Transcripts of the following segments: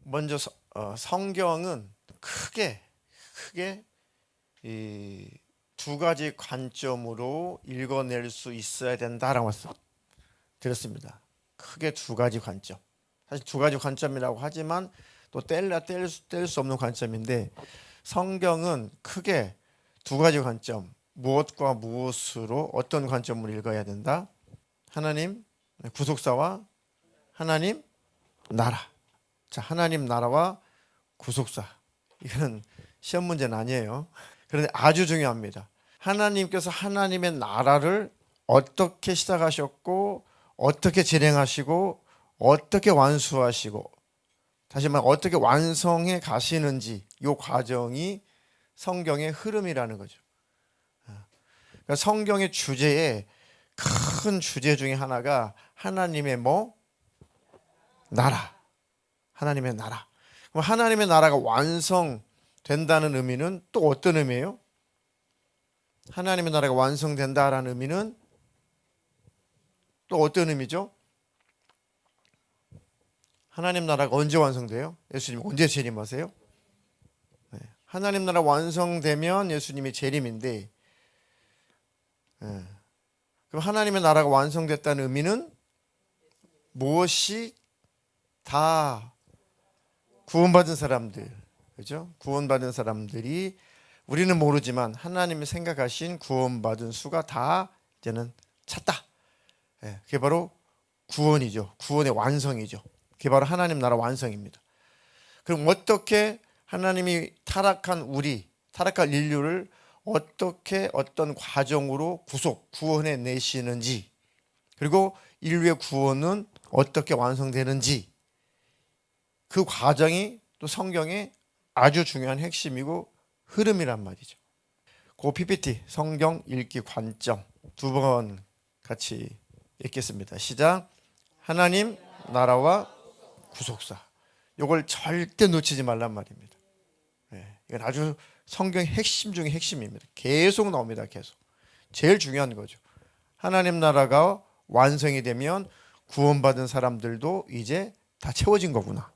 먼저 성경은 크게 이 두 가지 관점으로 읽어낼 수 있어야 된다라고 들었습니다. 크게 두 가지 관점. 사실 두 가지 관점이라고 하지만 또 뗄 수 없는 관점인데, 성경은 크게 두 가지 관점, 무엇과 무엇으로 어떤 관점으로 읽어야 된다? 하나님 구속사와 하나님 나라. 자, 하나님 나라와 구속사. 이거는 시험 문제는 아니에요. 그런데 아주 중요합니다. 하나님께서 하나님의 나라를 어떻게 시작하셨고, 어떻게 진행하시고, 어떻게 완수하시고, 다시 말해 어떻게 완성해 가시는지, 이 과정이 성경의 흐름이라는 거죠. 그러니까 성경의 주제에 큰 주제 중에 하나가 하나님의 나라. 하나님의 나라. 그럼 하나님의 나라가 완성된다는 의미는 또 어떤 의미예요? 하나님의 나라가 완성된다라는 의미는 또 어떤 의미죠? 하나님 나라가 언제 완성돼요? 예수님 언제 재림하세요? 네. 하나님 나라 완성되면 예수님이 재림인데, 그럼 하나님의 나라가 완성됐다는 의미는 무엇이 다 구원받은 사람들, 그죠? 구원받은 사람들이, 우리는 모르지만 하나님이 생각하신 구원받은 수가 다 이제는 찼다. 그게 바로 구원이죠. 구원의 완성이죠. 그게 바로 하나님 나라 완성입니다. 그럼 어떻게 하나님이 타락한 인류를 어떻게 어떤 과정으로 구원해 내시는지, 그리고 인류의 구원은 어떻게 완성되는지, 그 과정이 또 성경의 아주 중요한 핵심이고 흐름이란 말이죠. 그 PPT 성경 읽기 관점 두 번 같이 읽겠습니다. 시작. 하나님 나라와 구속사. 이걸 절대 놓치지 말란 말입니다. 이건 아주 성경의 핵심 중에 핵심입니다. 계속 나옵니다. 계속. 제일 중요한 거죠. 하나님 나라가 완성이 되면 구원받은 사람들도 이제 다 채워진 거구나.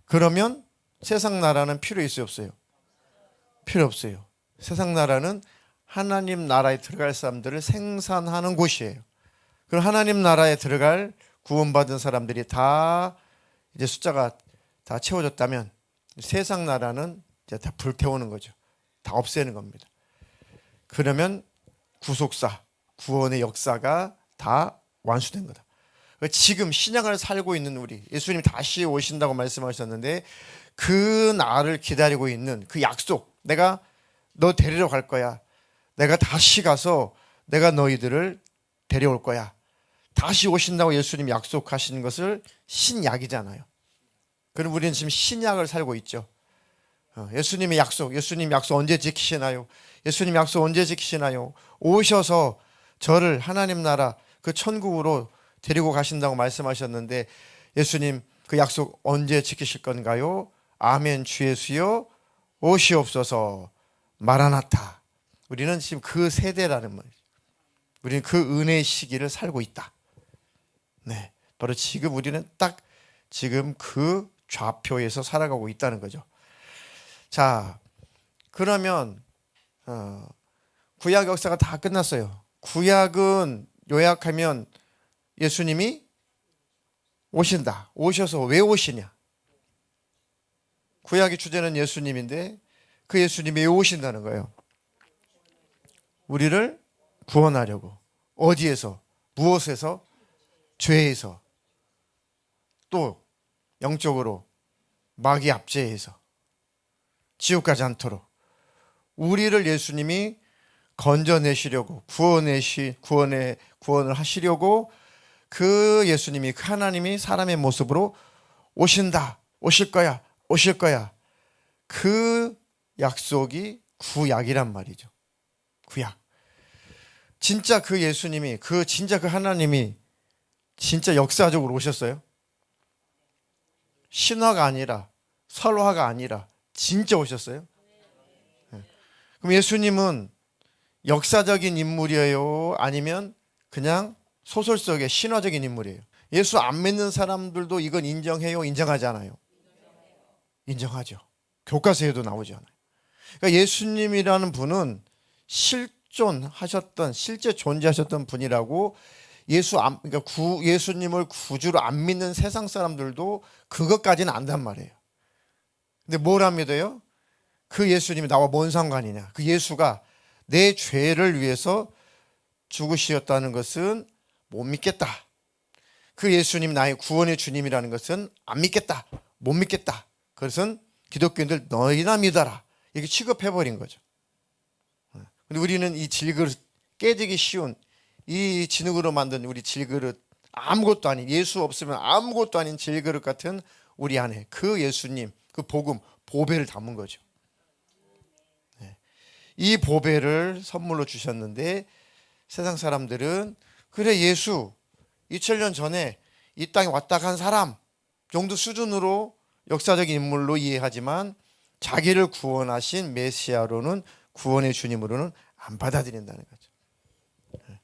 그러면 세상 나라는 필요 있어요, 없어요? 필요 없어요. 세상 나라는 하나님 나라에 들어갈 사람들을 생산하는 곳이에요. 그럼 하나님 나라에 들어갈 구원받은 사람들이 다 이제 숫자가 다 채워졌다면 세상 나라는 이제 다 불태우는 거죠. 다 없애는 겁니다. 그러면 구속사, 구원의 역사가 다 완수된 거다. 지금 신약을 살고 있는 우리, 예수님이 다시 오신다고 말씀하셨는데 그 날을 기다리고 있는 그 약속, 내가 너 데리러 갈 거야. 내가 다시 가서 내가 너희들을 데려올 거야. 다시 오신다고 예수님이 약속하신 것을 신약이잖아요. 그럼 우리는 지금 신약을 살고 있죠. 예수님 약속 언제 지키시나요? 예수님 약속 언제 지키시나요? 오셔서 저를 하나님 나라 그 천국으로 데리고 가신다고 말씀하셨는데, 예수님 그 약속 언제 지키실 건가요? 아멘 주 예수여 오시옵소서 마라나타. 우리는 지금 그 세대라는 말이죠. 우리는 그 은혜의 시기를 살고 있다. 네, 바로 지금 우리는 딱 지금 그 좌표에서 살아가고 있다는 거죠. 자, 그러면 구약 역사가 다 끝났어요. 구약은 요약하면 예수님이 오신다. 오셔서 왜 오시냐? 구약의 주제는 예수님인데 그 예수님이 왜 오신다는 거예요? 우리를 구원하려고. 어디에서? 무엇에서? 죄에서. 또 영적으로 마귀 압제에서 지옥 가지 않도록 우리를 예수님이 건져내시려고, 구원을 하시려고 그 예수님이, 그 하나님이 사람의 모습으로 오신다, 오실 거야. 그 약속이 구약이란 말이죠. 구약. 진짜 그 예수님이, 진짜 그 하나님이 진짜 역사적으로 오셨어요? 신화가 아니라, 설화가 아니라 진짜 오셨어요? 그럼 예수님은 역사적인 인물이에요? 아니면 그냥 소설 속의 신화적인 인물이에요? 예수 안 믿는 사람들도 이건 인정해요? 인정하지 않아요? 인정하죠. 교과서에도 나오지 않아요. 그러니까 예수님이라는 분은 실존하셨던, 실제 존재하셨던 분이라고 그러니까 예수님을 구주로 안 믿는 세상 사람들도 그것까지는 안단 말이에요. 근데 뭘 안 믿어요? 그 예수님이 나와 뭔 상관이냐? 그 예수가 내 죄를 위해서 죽으셨다는 것은 못 믿겠다. 그 예수님 나의 구원의 주님이라는 것은 안 믿겠다. 못 믿겠다. 그것은 기독교인들 너희나 믿어라. 이렇게 취급해버린 거죠. 근데 우리는 이 질그릇, 깨지기 쉬운 이 진흙으로 만든 우리 질그릇, 아무것도 아닌, 예수 없으면 아무것도 아닌 질그릇 같은 우리 안에 그 예수님, 그 복음, 보배를 담은 거죠. 이 보배를 선물로 주셨는데 세상 사람들은 그래, 예수 2000년 전에 이 땅에 왔다 간 사람 정도 수준으로 역사적인 인물로 이해하지만 자기를 구원하신 메시아로는, 구원의 주님으로는 안 받아들인다는 거죠.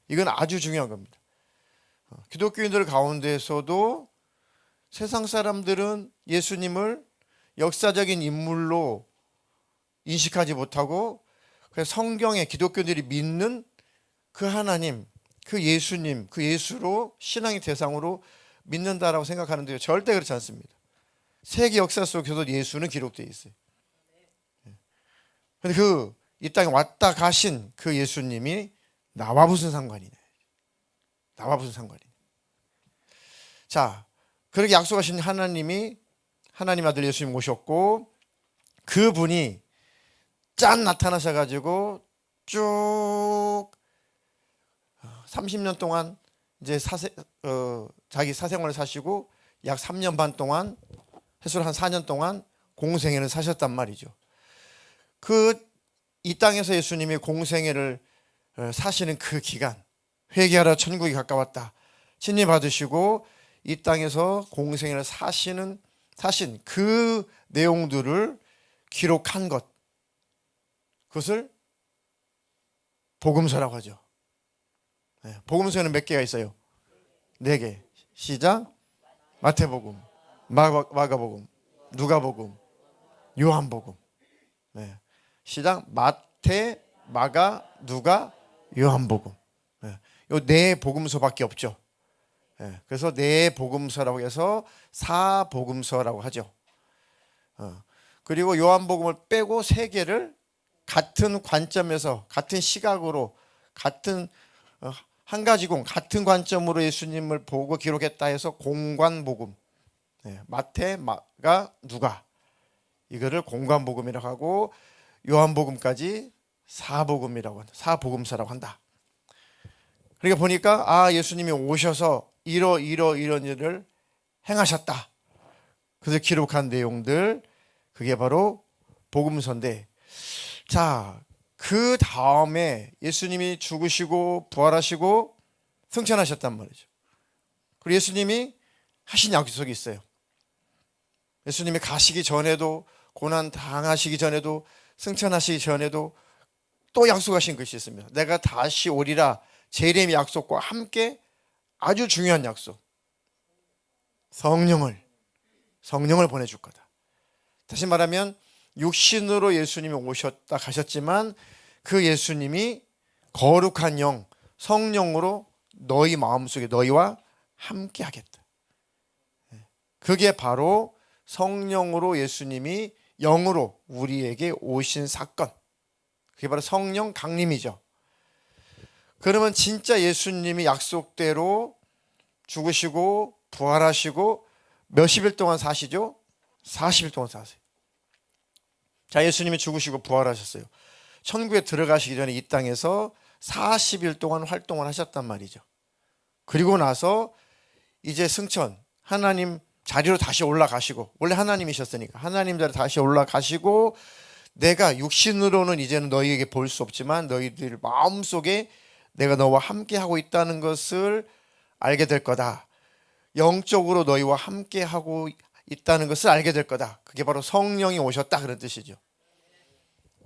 이건 아주 중요한 겁니다. 기독교인들 가운데서도 세상 사람들은 예수님을 역사적인 인물로 인식하지 못하고 성경에 기독교인들이 믿는 그 하나님, 그 예수님, 그 예수로 신앙의 대상으로 믿는다라고 생각하는데요. 절대 그렇지 않습니다. 세계 역사 속에서도 예수는 기록되어 있어요. 그런데 이 땅에 왔다 가신 그 예수님이 나와 무슨 상관이냐? 나와 무슨 상관이냐? 자, 그렇게 약속하신 하나님이 하나님 아들 예수님 오셨고 그분이 짠 나타나셔가지고 쭉 30년 동안 이제 자기 사생활을 사시고 약 3년 반 동안, 해수로 한 4년 동안 공생애를 사셨단 말이죠. 이 땅에서 예수님이 공생애를 사시는 그 기간, 회개하라 천국이 가까웠다 칭례 받으시고 이 땅에서 공생애를 사신 그 내용들을 기록한 것, 그것을 복음서라고 하죠. 복음서에는 몇 개가 있어요? 4개. 시작. 마태복음, 마가복음, 누가복음, 요한복음. 시작. 마태, 마가, 누가, 요한복음. 요 4복음서밖에 없죠. 그래서 4복음서라고 해서 4복음서라고 하죠. 그리고 요한복음을 빼고 3개를 같은 관점에서, 같은 시각으로, 한 가지 같은 관점으로 예수님을 보고 기록했다 해서 공관복음, 마태, 마가, 누가, 이거를 공관복음이라고 하고 요한복음까지 사복음이라고 한다. 사복음서라고 한다. 그러니까 보니까 예수님이 오셔서 이런 일을 행하셨다. 그래서 기록한 내용들, 그게 바로 복음서인데, 자, 그 다음에 예수님이 죽으시고 부활하시고 승천하셨단 말이죠. 그리고 예수님이 하신 약속이 있어요. 예수님이 가시기 전에도, 고난 당하시기 전에도, 승천하시기 전에도 또 약속하신 것이 있습니다. 내가 다시 오리라. 재림의 약속과 함께 아주 중요한 약속, 성령을 보내줄 거다. 다시 말하면 육신으로 예수님이 오셨다 가셨지만 그 예수님이 거룩한 영, 성령으로 너희 마음속에 너희와 함께 하겠다. 그게 바로 성령으로 예수님이 영으로 우리에게 오신 사건, 그게 바로 성령 강림이죠. 그러면 진짜 예수님이 약속대로 죽으시고 부활하시고 몇십일 동안 사시죠? 40일 동안 사세요. 자, 예수님이 죽으시고 부활하셨어요. 천국에 들어가시기 전에 이 땅에서 40일 동안 활동을 하셨단 말이죠. 그리고 나서 이제 승천, 하나님 자리로 다시 올라가시고, 원래 하나님이셨으니까 하나님 자리로 다시 올라가시고, 내가 육신으로는 이제는 너희에게 볼 수 없지만 너희들 마음속에 내가 너와 함께 하고 있다는 것을 알게 될 거다. 영적으로 너희와 함께 하고 있다는 것을 알게 될 거다. 그게 바로 성령이 오셨다, 그런 뜻이죠.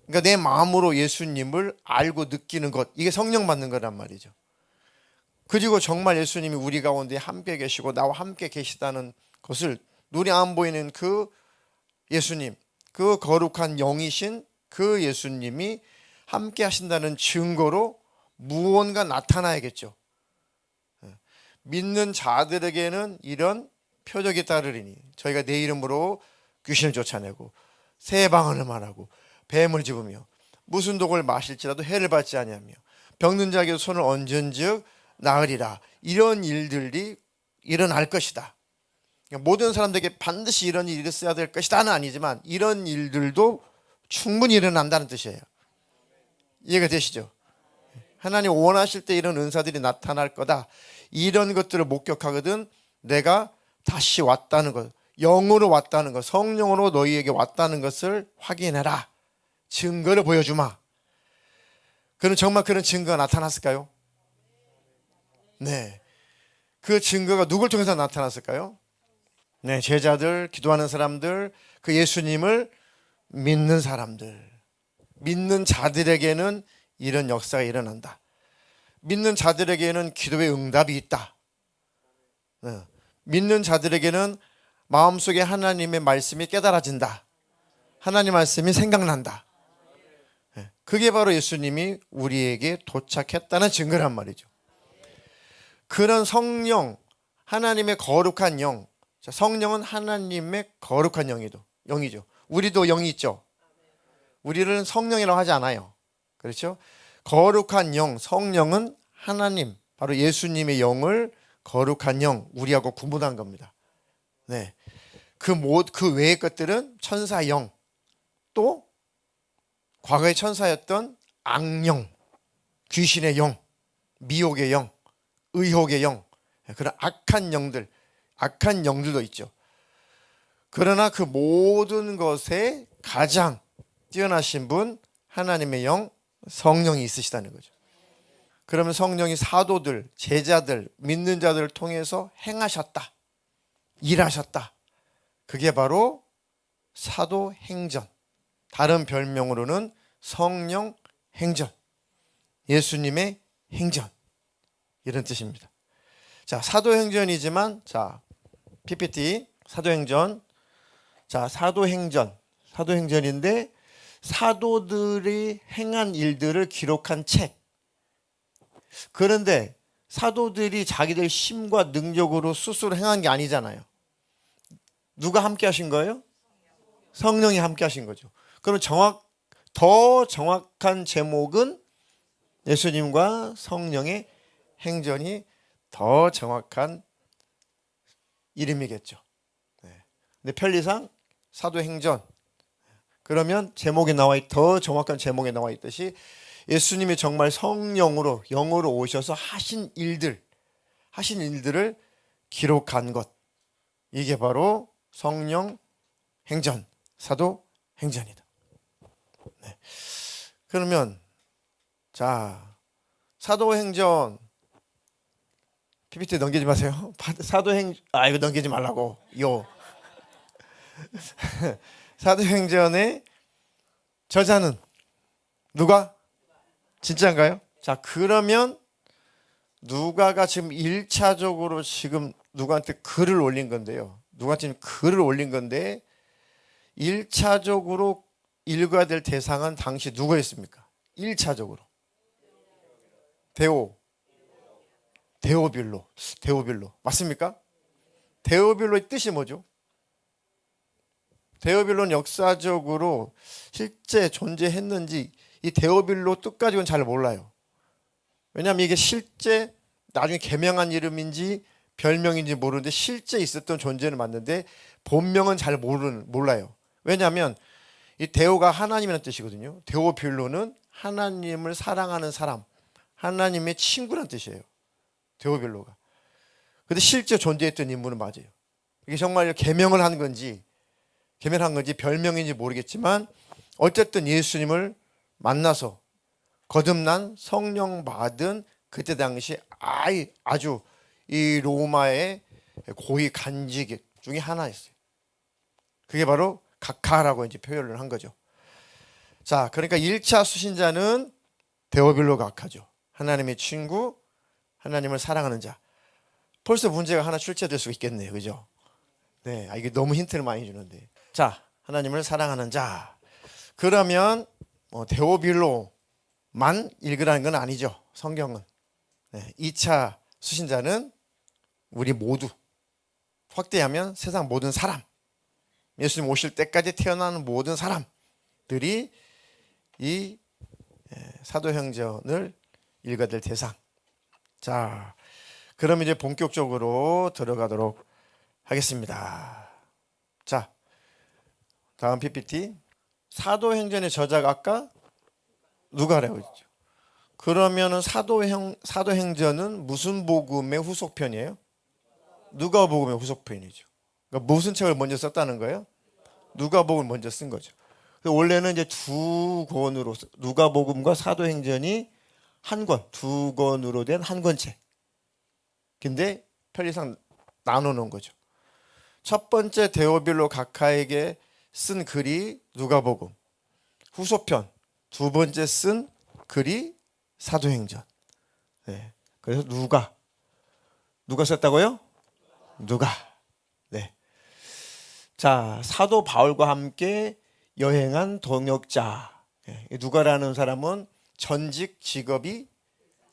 그러니까 내 마음으로 예수님을 알고 느끼는 것, 이게 성령 받는 거란 말이죠. 그리고 정말 예수님이 우리 가운데 함께 계시고 나와 함께 계시다는 것을, 눈이 안 보이는 그 예수님, 그 거룩한 영이신 그 예수님이 함께 하신다는 증거로 무언가 나타나야겠죠. 믿는 자들에게는 이런 표적이 따르리니 저희가 내 이름으로 귀신을 쫓아내고 새 방언을 말하고 뱀을 집으며 무슨 독을 마실지라도 해를 받지 아니하며 병든 자에게 손을 얹은즉 나으리라. 이런 일들이 일어날 것이다. 모든 사람들에게 반드시 이런 일이 있어야 될 것이다는 아니지만 이런 일들도 충분히 일어난다는 뜻이에요. 이해가 되시죠? 하나님 원하실 때 이런 은사들이 나타날 거다. 이런 것들을 목격하거든 내가 다시 왔다는 것, 영으로 왔다는 것, 성령으로 너희에게 왔다는 것을 확인해라. 증거를 보여주마. 그럼 정말 그런 증거가 나타났을까요? 네. 그 증거가 누굴 통해서 나타났을까요? 네, 제자들, 기도하는 사람들, 그 예수님을 믿는 사람들, 믿는 자들에게는 이런 역사가 일어난다. 믿는 자들에게는 기도의 응답이 있다. 네. 믿는 자들에게는 마음속에 하나님의 말씀이 깨달아진다. 하나님 말씀이 생각난다. 네. 그게 바로 예수님이 우리에게 도착했다는 증거란 말이죠. 그런 성령, 하나님의 거룩한 영, 성령은 하나님의 거룩한 영이죠. 우리도 영이 있죠. 우리는 성령이라고 하지 않아요. 그렇죠? 거룩한 영, 성령은 하나님, 바로 예수님의 영을 거룩한 영, 우리하고 구분한 겁니다. 네. 그 외의 것들은 천사 영, 또 과거의 천사였던 악령, 귀신의 영, 미혹의 영, 의혹의 영, 그런 악한 영들도 있죠. 그러나 그 모든 것에 가장 뛰어나신 분, 하나님의 영, 성령이 있으시다는 거죠. 그러면 성령이 사도들, 제자들, 믿는 자들을 통해서 행하셨다. 일하셨다. 그게 바로 사도행전. 다른 별명으로는 성령 행전. 예수님의 행전. 이런 뜻입니다. 자, 사도행전이지만, 자, PPT, 사도행전. 자, 사도행전인데, 사도들이 행한 일들을 기록한 책. 그런데 사도들이 자기들 힘과 능력으로 스스로 행한 게 아니잖아요. 누가 함께 하신 거예요? 성령이 함께 하신 거죠. 그럼 더 정확한 제목은 예수님과 성령의 행전이 더 정확한 이름이겠죠. 근데 편리상 사도행전. 그러면 더 정확한 제목에 나와 있듯이 예수님이 정말 성령으로 영으로 오셔서 하신 일들을 기록한 것. 이게 바로 성령 행전, 사도 행전이다. 네. 그러면 자, 사도행전 PPT 넘기지 마세요. 이거 넘기지 말라고. 사도행전의 저자는 누가? 진짜인가요? 자, 그러면 누가가 지금 1차적으로 지금 누구한테 글을 올린 건데요. 누구한테 글을 올린 건데 1차적으로 읽어야 될 대상은 당시 누구였습니까? 1차적으로. 데오빌로. 맞습니까? 데오빌로의 뜻이 뭐죠? 데오빌로는 역사적으로 실제 존재했는지 이 데오빌로 뜻 가지고는 잘 몰라요. 왜냐하면 이게 실제 나중에 개명한 이름인지 별명인지 모르는데 실제 있었던 존재는 맞는데 본명은 잘 몰라요. 왜냐하면 이 데오가 하나님이라는 뜻이거든요. 데오빌로는 하나님을 사랑하는 사람, 하나님의 친구라는 뜻이에요. 데오빌로가. 근데 실제 존재했던 인물은 맞아요. 이게 정말 개명을 한 건지 별명인지 모르겠지만 어쨌든 예수님을 만나서 거듭난 성령 받은 그때 당시 아주 이 로마의 고위 간직 중에 하나였어요. 그게 바로 각하라고 이제 표현을 한 거죠. 자, 그러니까 1차 수신자는 데오빌로 각하죠. 하나님의 친구, 하나님을 사랑하는 자. 벌써 문제가 하나 출제될 수 있겠네요. 그죠? 네, 이게 너무 힌트를 많이 주는데. 자, 하나님을 사랑하는 자. 그러면 데오빌로만 읽으라는 건 아니죠. 성경은. 2차 수신자는 우리 모두, 확대하면 세상 모든 사람, 예수님 오실 때까지 태어나는 모든 사람들이 이 사도행전을 읽어야 될 대상. 자, 그럼 이제 본격적으로 들어가도록 하겠습니다. 자, 다음 PPT. 사도행전의 저자가 아까 누가라고 했죠. 그러면은 사도행전은 무슨 복음의 후속편이에요? 누가복음의 후속편이죠. 그러니까 무슨 책을 먼저 썼다는 거예요? 누가복음을 먼저 쓴 거죠. 원래는 이제 두 권으로, 누가복음과 사도행전이 한 권, 두 권으로 된 한 권책. 근데 편리상 나눠놓은 거죠. 첫 번째 데오빌로 각하에게 쓴 글이 누가복음, 후속편 두 번째 쓴 글이 사도행전. 네. 그래서 누가 썼다고요? 누가. 네. 자, 사도 바울과 함께 여행한 동역자. 네. 누가라는 사람은 전직 직업이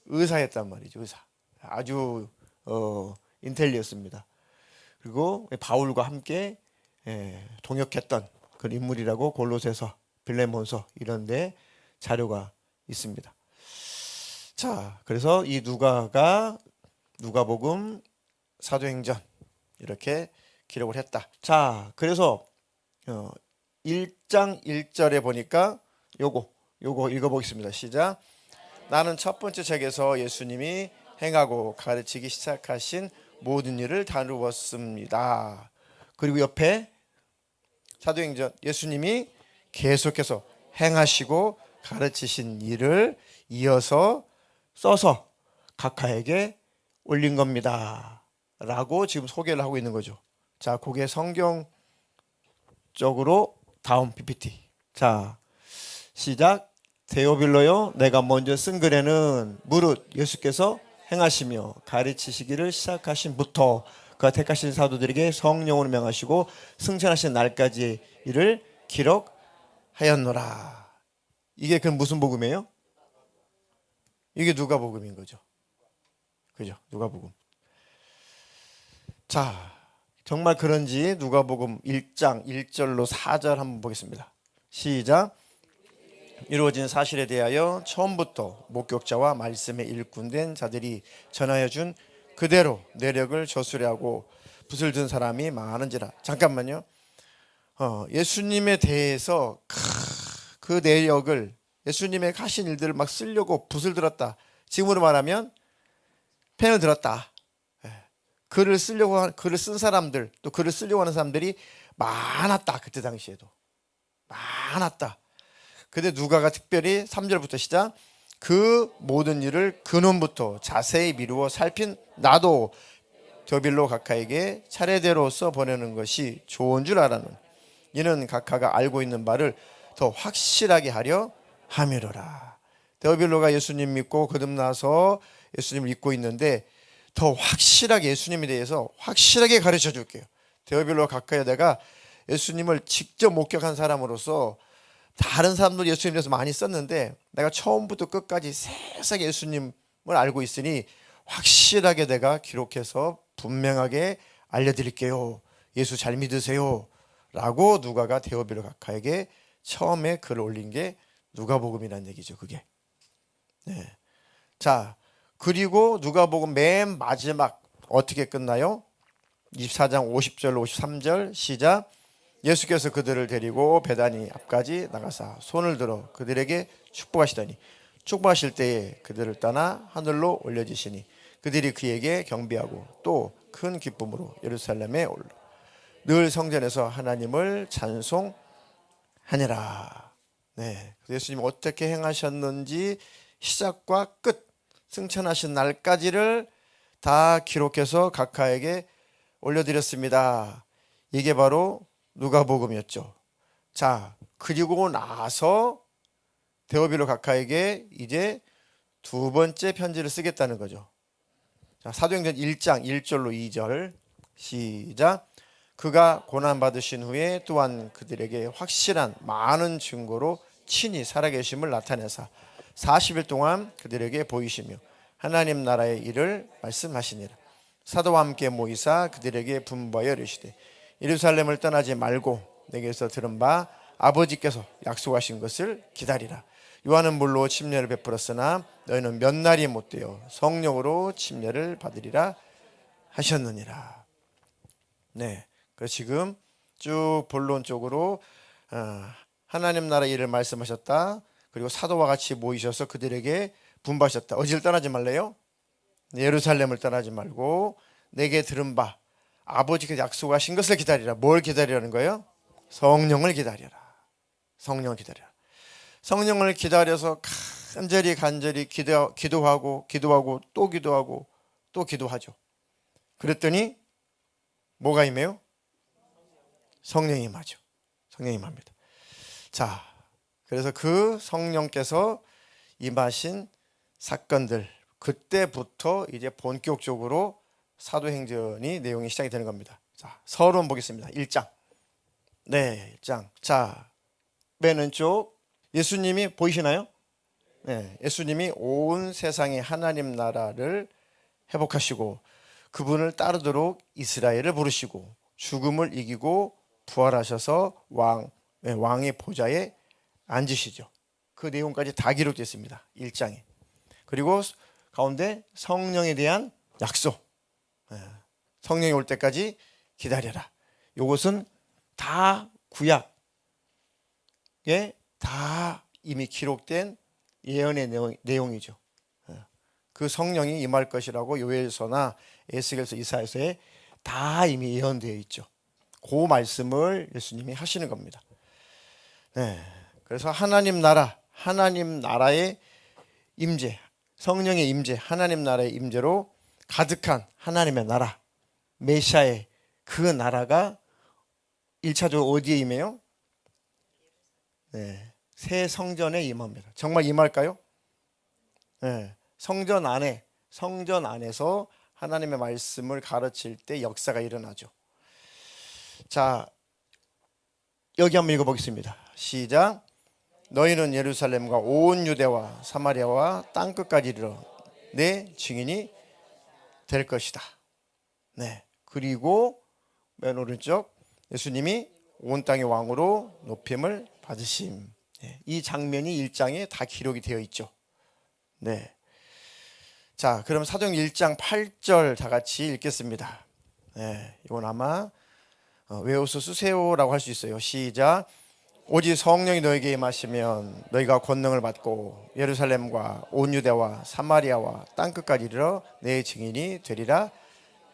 의사였단 말이죠. 의사. 아주 인텔리였습니다. 그리고 바울과 함께 동역했던 그런 인물이라고 골로새서, 빌레몬서 이런 데 자료가 있습니다. 자, 그래서 이 누가가 누가복음, 사도행전 이렇게 기록을 했다. 자, 그래서 1장 1절에 보니까 요거 읽어보겠습니다. 시작. 나는 첫 번째 책에서 예수님이 행하고 가르치기 시작하신 모든 일을 다루었습니다. 그리고 옆에 사도행전, 예수님이 계속해서 행하시고 가르치신 일을 이어서 써서 각하에게 올린 겁니다 라고 지금 소개를 하고 있는 거죠. 자, 그게 성경적으로 다음 PPT. 자, 시작. 데오빌로요, 내가 먼저 쓴 글에는 무릇 예수께서 행하시며 가르치시기를 시작하신부터 그가 택하신 사도들에게 성령으로 명하시고 승천하신 날까지 이를 기록하였노라. 이게 그 무슨 복음이에요? 이게 누가복음인 거죠. 그죠? 누가복음. 자, 정말 그런지 누가복음 1장 1절로 4절 한번 보겠습니다. 시작. 이루어진 사실에 대하여 처음부터 목격자와 말씀에 일꾼된 자들이 전하여 준 그대로 내력을 저수레하고 붓을 든 사람이 많은지라. 잠깐만요. 예수님에 대해서 그 내력을, 예수님의 하신 일들을 막 쓰려고 붓을 들었다. 지금으로 말하면 펜을 들었다. 글을 쓴 사람들, 또 글을 쓰려고 하는 사람들이 많았다. 그때 당시에도 많았다. 근데 누가가 특별히 3절부터 시작. 그 모든 일을 근원부터 자세히 미루어 살핀 나도 데오빌로 각하에게 차례대로 써보내는 것이 좋은 줄 알아는 이는 각하가 알고 있는 바를 더 확실하게 하려 함이로라. 데오빌로가 예수님 믿고 거듭나서 예수님을 믿고 있는데 더 확실하게 예수님에 대해서 확실하게 가르쳐 줄게요. 데오빌로 각하에 내가 예수님을 직접 목격한 사람으로서 다른 사람도 예수님에 대해서 많이 썼는데 내가 처음부터 끝까지 세세하게 예수님을 알고 있으니 확실하게 내가 기록해서 분명하게 알려드릴게요. 예수 잘 믿으세요 라고 누가가 데오빌로 각하에게 처음에 글을 올린 게 누가복음이라는 얘기죠. 그게. 네. 자, 그리고 누가복음 맨 마지막 어떻게 끝나요? 24장 50절로 53절 시작. 예수께서 그들을 데리고 베다니 앞까지 나가사 손을 들어 그들에게 축복하시더니 축복하실 때에 그들을 떠나 하늘로 올려지시니 그들이 그에게 경배하고 또 큰 기쁨으로 예루살렘에 올라 늘 성전에서 하나님을 찬송하니라. 네, 예수님 어떻게 행하셨는지 시작과 끝, 승천하신 날까지를 다 기록해서 각하에게 올려드렸습니다. 이게 바로 누가복음이었죠. 자, 그리고 나서 데오빌로 각하에게 이제 두 번째 편지를 쓰겠다는 거죠. 자, 사도행전 1장 1절로 2절 시작. 그가 고난받으신 후에 또한 그들에게 확실한 많은 증거로 친히 살아계심을 나타내사 40일 동안 그들에게 보이시며 하나님 나라의 일을 말씀하시니라. 사도와 함께 모이사 그들에게 분부하여 이르시되 예루살렘을 떠나지 말고 내게서 들은 바 아버지께서 약속하신 것을 기다리라. 요한은 물로 침례를 베풀었으나 너희는 몇 날이 못되어 성령으로 침례를 받으리라 하셨느니라. 네, 그래서 지금 쭉 본론적으로 하나님 나라 일을 말씀하셨다. 그리고 사도와 같이 모이셔서 그들에게 분부하셨다. 어디를 떠나지 말래요? 예루살렘을 떠나지 말고 내게 들은 바 아버지께서 약속하신 것을 기다리라. 뭘 기다리라는 거예요? 성령을 기다려라. 성령을 기다려라. 성령을 기다려서 간절히 기도하고 또 기도하고 또 기도하죠. 그랬더니 뭐가 임해요? 성령이 임하죠. 성령이 임합니다. 자, 그래서 그 성령께서 임하신 사건들, 그때부터 이제 본격적으로 사도행전이 내용이 시작이 되는 겁니다. 자, 서론 보겠습니다. 1장. 네, 1장. 자, 맨 왼쪽 예수님이 보이시나요? 네, 예수님이 온 세상의 하나님 나라를 회복하시고 그분을 따르도록 이스라엘을 부르시고 죽음을 이기고 부활하셔서 왕의 보좌에 앉으시죠. 그 내용까지 다 기록되어 있습니다. 1장에. 그리고 가운데 성령에 대한 약속. 성령이 올 때까지 기다려라. 이것은 다 구약에 다 이미 기록된 예언의 내용이죠. 그 성령이 임할 것이라고 요엘서나 에스겔서, 이사야서에 다 이미 예언되어 있죠. 그 말씀을 예수님이 하시는 겁니다. 네, 그래서 하나님 나라의 임재, 성령의 임재, 하나님 나라의 임재로 가득한 하나님의 나라, 메시아의 그 나라가 1차적으로 어디에 임해요? 네, 새 성전에 임합니다. 정말 임할까요? 네, 성전 안에서 하나님의 말씀을 가르칠 때 역사가 일어나죠. 자, 여기 한번 읽어보겠습니다. 시작. 너희는 예루살렘과 온 유대와 사마리아와 땅끝까지 이르러 내 증인이 될 것이다. 네, 그리고 맨 오른쪽 예수님이 온 땅의 왕으로 높임을 받으심. 네, 이 장면이 1장에 다 기록이 되어 있죠. 네. 자, 그럼 사도행전 1장 8절 다 같이 읽겠습니다. 네, 이건 아마 외워서 쓰세요라고 할 수 있어요. 시작. 오직 성령이 너에게 임하시면 너희가 권능을 받고 예루살렘과 온 유대와 사마리아와 땅끝까지 이르러 내 증인이 되리라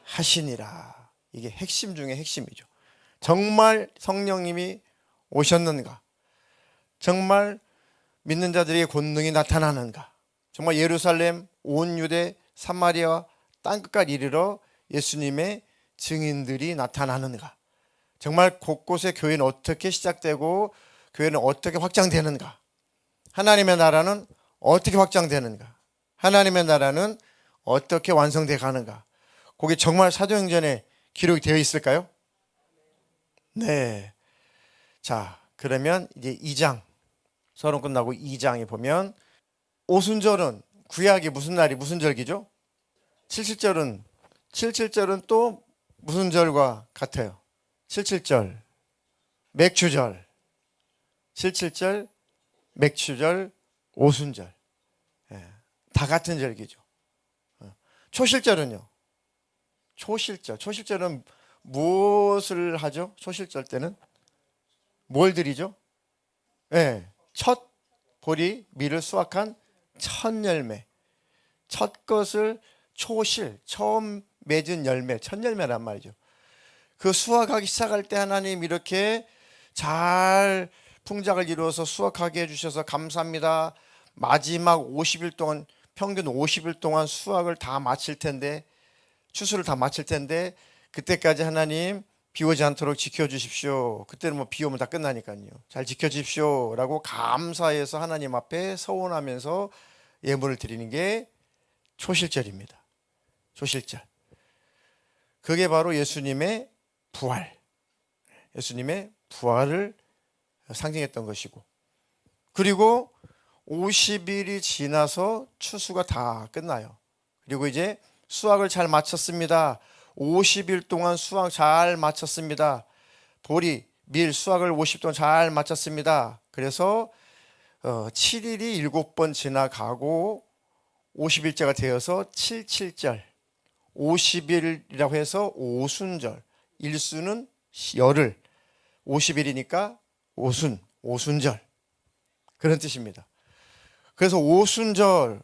하시니라. 이게 핵심 중에 핵심이죠. 정말 성령님이 오셨는가? 정말 믿는 자들에게 권능이 나타나는가? 정말 예루살렘, 온 유대, 사마리아 땅끝까지 이르러 예수님의 증인들이 나타나는가? 정말 곳곳에 교회는 어떻게 시작되고 교회는 어떻게 확장되는가? 하나님의 나라는 어떻게 확장되는가? 하나님의 나라는 어떻게 완성돼 가는가? 그게 정말 사도행전에 기록이 되어 있을까요? 네. 자, 그러면 이제 2장 서론 끝나고 2장에 보면 오순절은 구약이 무슨 날이 무슨 절기죠? 77절은 또 무슨 절과 같아요? 77절 맥주절, 77절 맥주절, 오순절, 다 같은 절기죠. 초실절은요? 초실절은 무엇을 하죠? 초실절 때는 뭘 드리죠? 첫 보리 밀을 수확한 첫 열매, 첫 것을 초실, 처음 맺은 열매, 첫 열매란 말이죠. 그 수확하기 시작할 때 하나님 이렇게 잘 풍작을 이루어서 수확하게 해주셔서 감사합니다. 마지막 50일 동안, 평균 50일 동안 수확을 다 마칠 텐데, 추수를 다 마칠 텐데, 그때까지 하나님 비 오지 않도록 지켜주십시오. 그때는 뭐 비 오면 다 끝나니까요. 잘 지켜주십시오 라고 감사해서 하나님 앞에 서원하면서 예물을 드리는 게 초실절입니다. 초실절. 그게 바로 예수님의 부활, 예수님의 부활을 상징했던 것이고, 그리고 50일이 지나서 추수가 다 끝나요. 그리고 이제 수확을 잘 마쳤습니다. 50일 동안 수확 잘 마쳤습니다. 보리, 밀 수확을 50일 동안 잘 마쳤습니다. 그래서 7일이 7번 지나가고 50일째가 되어서 77절, 50일이라고 해서 오순절, 일수는 열흘, 50일이니까 오순절, 그런 뜻입니다. 그래서 오순절이면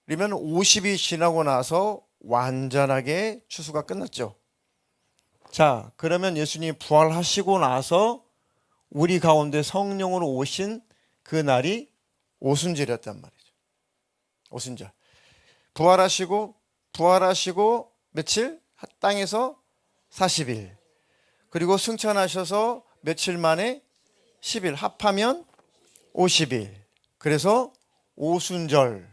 50이 지나고 나서 완전하게 추수가 끝났죠. 자, 그러면 예수님이 부활하시고 나서 우리 가운데 성령으로 오신 그 날이 오순절이었단 말이죠. 오순절. 부활하시고 며칠? 땅에서 40일. 그리고 승천하셔서 며칠 만에 10일, 합하면 50일. 그래서 오순절,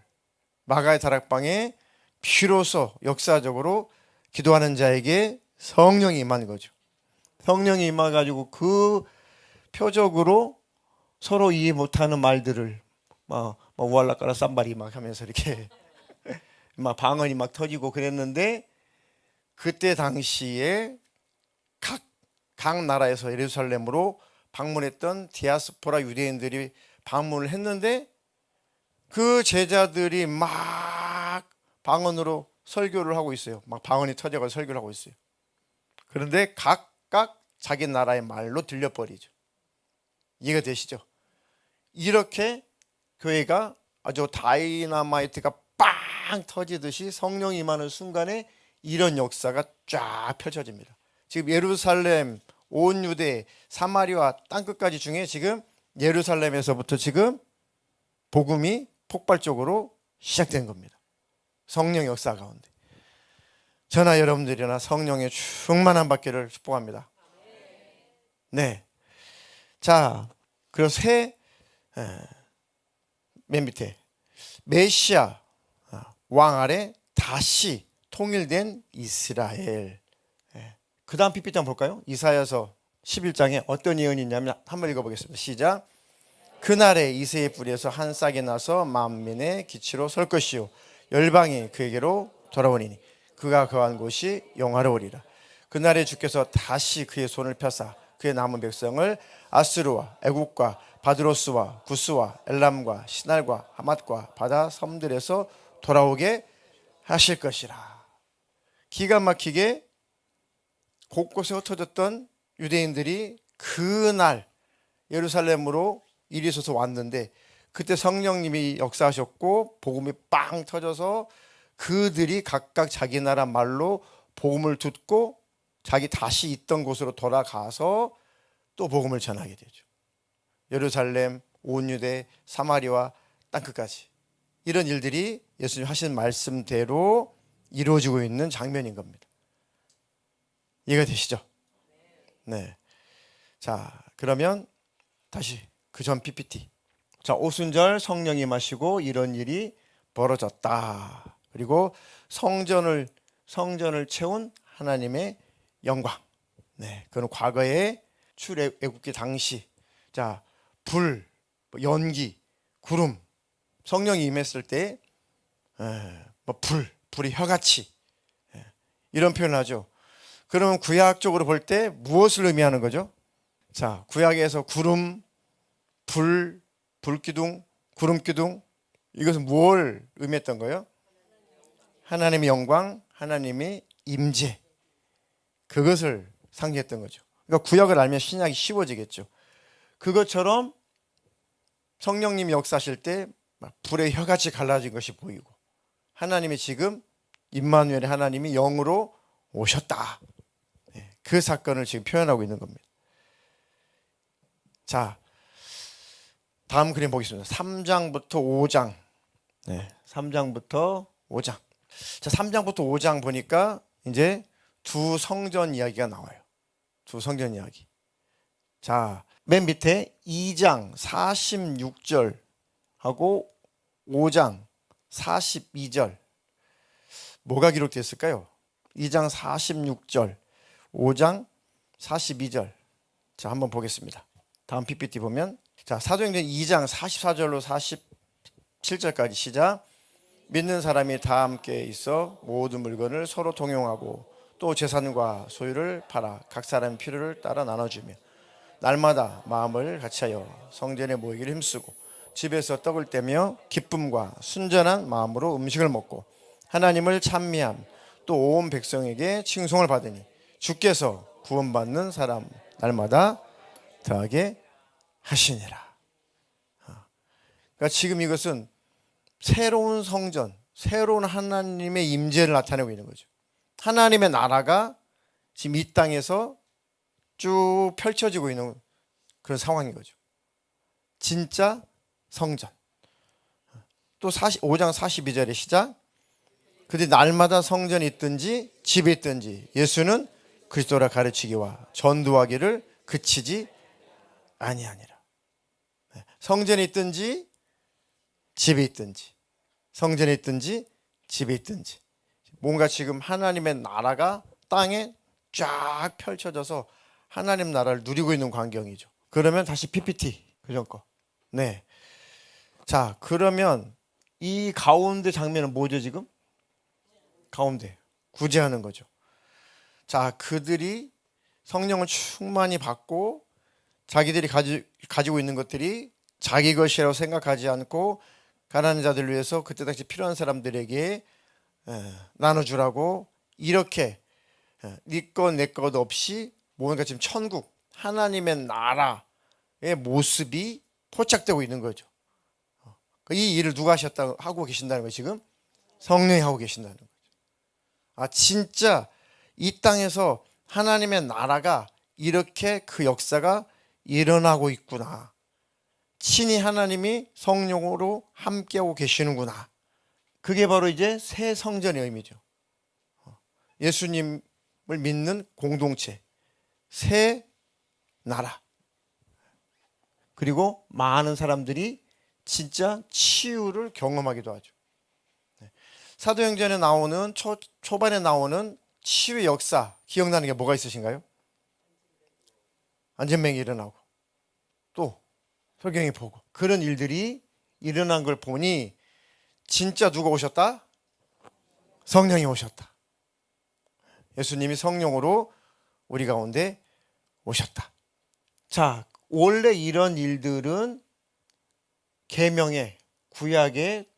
마가의 다락방에 비로소 역사적으로 기도하는 자에게 성령이 임한 거죠. 성령이 임해가지고 그 표적으로 서로 이해 못하는 말들을 우알라까라 쌈바리 막 하면서 이렇게 막 방언이 막 터지고 그랬는데, 그때 당시에 각 나라에서 예루살렘으로 방문했던 디아스포라 유대인들이 방문을 했는데, 그 제자들이 막 방언으로 설교를 하고 있어요. 막 방언이 터져서 설교를 하고 있어요. 그런데 각각 자기 나라의 말로 들려버리죠. 이해가 되시죠? 이렇게 교회가 아주 다이너마이트가 빵 터지듯이 성령이 임하는 순간에 이런 역사가 쫙 펼쳐집니다. 지금 예루살렘, 온 유대, 사마리아 땅끝까지 중에 지금 예루살렘에서부터 지금 복음이 폭발적으로 시작된 겁니다. 성령 역사 가운데. 저나 여러분들이나 성령의 충만한 받기를 축복합니다. 네. 자, 그래서 맨 밑에 메시아 왕 아래 다시 통일된 이스라엘. 그 다음 PPT 한번 볼까요? 이사야서 11장에 어떤 예언이 있냐면 한번 읽어보겠습니다. 시작. 그날에 이새의 뿌리에서 한 싹이 나서 만민의 기치로 설 것이요 열방이 그에게로 돌아오리니 그가 거한 곳이 영화로우리라. 그날에 주께서 다시 그의 손을 펴사 그의 남은 백성을 아스루와 애국과 바드로스와 구스와 엘람과 시날과 하맛과 바다 섬들에서 돌아오게 하실 것이라. 기가 막히게 곳곳에 흩어졌던 유대인들이 그날 예루살렘으로 일이 있어서 왔는데, 그때 성령님이 역사하셨고 복음이 빵 터져서 그들이 각각 자기 나라 말로 복음을 듣고 자기 다시 있던 곳으로 돌아가서 또 복음을 전하게 되죠. 예루살렘, 온 유대, 사마리아 땅끝까지 이런 일들이 예수님 하신 말씀대로 이루어지고 있는 장면인 겁니다. 이해가 되시죠? 네. 자, 그러면 다시 그 전 PPT. 자, 오순절 성령이 임하시고 이런 일이 벌어졌다. 그리고 성전을 채운 하나님의 영광. 네, 그건 과거의 출애굽기 당시. 자, 불, 연기, 구름, 성령이 임했을 때 불이 혀같이 이런 표현을 하죠. 그러면 구약적으로 볼 때 무엇을 의미하는 거죠? 자, 구약에서 구름, 불기둥, 구름기둥, 이것은 뭘 의미했던 거예요? 하나님의 영광, 하나님의 임재, 그것을 상징했던 거죠. 그러니까 구약을 알면 신약이 쉬워지겠죠. 그것처럼 성령님이 역사하실 때 불의 혀같이 갈라진 것이 보이고, 하나님이 지금 임마누엘의 하나님이 영으로 오셨다. 그 사건을 지금 표현하고 있는 겁니다. 자, 다음 그림 보겠습니다. 3장부터 5장. 네, 3장부터 5장. 자, 3장부터 5장 보니까 이제 두 성전 이야기가 나와요. 두 성전 이야기. 자, 맨 밑에 2장 46절하고 5장 42절. 뭐가 기록됐을까요? 2장 46절, 5장 42절. 자, 한번 보겠습니다. 다음 PPT 보면, 자, 사도행전 2장 44절로 47절까지 시작. 믿는 사람이 다 함께 있어 모든 물건을 서로 동용하고 또 재산과 소유를 팔아 각 사람의 필요를 따라 나눠주며 날마다 마음을 같이하여 성전에 모이기를 힘쓰고 집에서 떡을 떼며 기쁨과 순전한 마음으로 음식을 먹고 하나님을 찬미함 또 온 백성에게 칭송을 받으니 주께서 구원받는 사람 날마다 더하게 하시니라. 그러니까 지금 이것은 새로운 성전, 새로운 하나님의 임재를 나타내고 있는 거죠. 하나님의 나라가 지금 이 땅에서 쭉 펼쳐지고 있는 그런 상황인 거죠. 진짜 성전. 또 5장 42절의 시작. 그들이 날마다 성전에 있든지 집에 있든지 예수는 그리스도라 가르치기와 전도하기를 그치지 아니하니라. 성전에 있든지 집에 있든지, 성전에 있든지 집에 있든지, 뭔가 지금 하나님의 나라가 땅에 쫙 펼쳐져서 하나님 나라를 누리고 있는 광경이죠. 그러면 다시 PPT 그전 거. 네. 자, 그러면 이 가운데 장면은 뭐죠 지금? 가운데 구제하는 거죠. 자, 그들이 성령을 충만히 받고 자기들이 가지고 있는 것들이 자기 것이라고 생각하지 않고 가난한 자들을 위해서 그때 당시 필요한 사람들에게 나눠주라고 이렇게 네 것 내 것 없이 뭔가 지금 천국 하나님의 나라의 모습이 포착되고 있는 거죠. 이 일을 누가 하고 계신다는 거예요 지금? 성령이 하고 계신다는 거죠. 아, 진짜 이 땅에서 하나님의 나라가 이렇게 그 역사가 일어나고 있구나. 친히 하나님이 성령으로 함께하고 계시는구나. 그게 바로 이제 새 성전의 의미죠. 예수님을 믿는 공동체, 새 나라. 그리고 많은 사람들이 진짜 치유를 경험하기도 하죠. 사도행전에 나오는 초반에 나오는 치유의 역사 기억나는 게 뭐가 있으신가요? 안전병이 일어나고 또 소경이 보고 그런 일들이 일어난 걸 보니 진짜 누가 오셨다? 성령이 오셨다. 예수님이 성령으로 우리 가운데 오셨다. 자, 원래 이런 일들은 계명의 구약의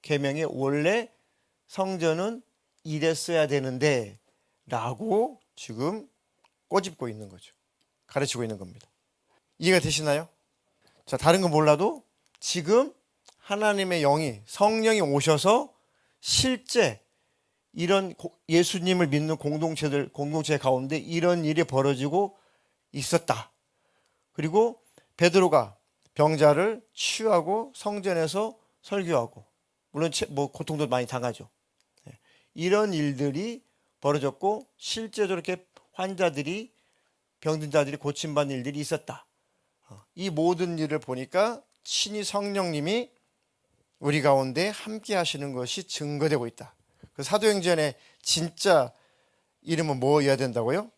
계명의 원래 성전은 이랬어야 되는데 라고 지금 꼬집고 있는 거죠. 가르치고 있는 겁니다. 이해가 되시나요? 자, 다른 건 몰라도 지금 하나님의 영이 성령이 오셔서 실제 이런 예수님을 믿는 공동체 가운데 이런 일이 벌어지고 있었다. 그리고 베드로가 병자를 치유하고 성전에서 설교하고 물론 고통도 많이 당하죠. 이런 일들이 벌어졌고 실제로 이렇게 환자들이 병든 자들이 고침받는 일들이 있었다. 이 모든 일을 보니까 친히 성령님이 우리 가운데 함께 하시는 것이 증거되고 있다. 그 사도행전의 진짜 이름은 뭐여야 된다고요?